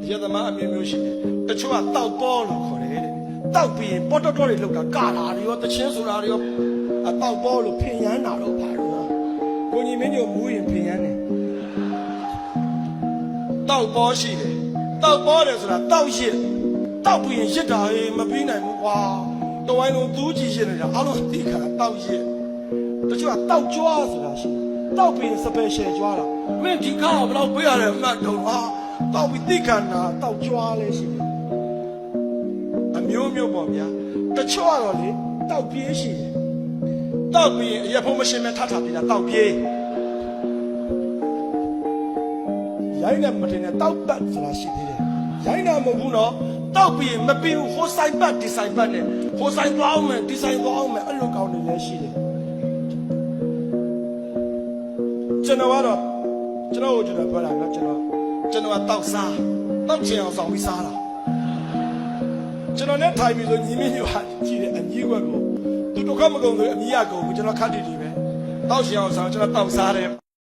ဒီသမားအမျိုးမျိုးရှိတယ်တချို့ကတောက်ပေါ်လို့ခေါ်တယ်တဲ့တောက်ပြီးပေါ်တော်တော်တွေလောက်တာကာလာတွေရောတချင်းဆိုတာတွေရောတောက်ပေါ်လို့ဖင်ရမ်းတာတော့ပါတော့ကိုကြီးမင်းတို့မူးရင်ဖင်ရမ်းတယ်တောက်ပေါ်ရှိတယ်တောက်ပေါ်တယ်ဆိုတာတောက်ရစ်တောက်ပြီးရင်ရစ်တာဟေးမပြီးနိုင်ဘူးကွာတဝိုင်းလုံးသူးကြည့်ရှင်းနေတာအလုံးသိခါတောက်ရစ်တချို့ကတောက်ကြွားဆိုတာရှိတယ်တောက်ပြီးစပယ်ရှယ်ကြွားတာမင်းဒီကားဘယ်လောက်ပေးရလဲမှတ်တော့ဟာတောက်ပြီးသိခါနာတောက်ကြွားလဲရှိတယ်အမျိုးမျိုးပေါ့ဗျာတချို့ကတော့လေတောက်ပြေးရှိတယ်တောက်ပြီးအရက်ဖို့မရှင်းမဲ့ထထပြီးတာတောက်ပြေးရိုင်းနဲ့မတင်နဲ့တောက်ပတ်ဆိုတာရှိသေးတယ်ရိုင်းတာမဟုတ်ဘူးနော်တောက်ပြီးမပြီးဘူးဟိုဆိုင်ပတ်ဒီဆိုင်ပတ်နဲ့ဟိုဆိုင်သွားအောင်မယ်ဒီဆိုင်သွားအောင်မယ်အဲ့လိုကောင်းနေလဲရှိတယ်ကျွန်တော်ကတော့ကျွန်တော်ပြောတာနော်ကျွန်တော်တောက်စားတောက်ချင်အောင်ဆောင်ပြီးစားတာကျွန်တော်နဲ့ထိုင်ပြီးဆိုညီမညဟာကြည့်တယ်အကြီးကွက်ကိုသူတို့ကမကုန်ဘူးအမြီးရကုန်ဘူးကျွန်တော်ခတ်တီတီပဲတောက်ချင်အောင်ဆောင်ကျွန်တော်တောက်စားတယ်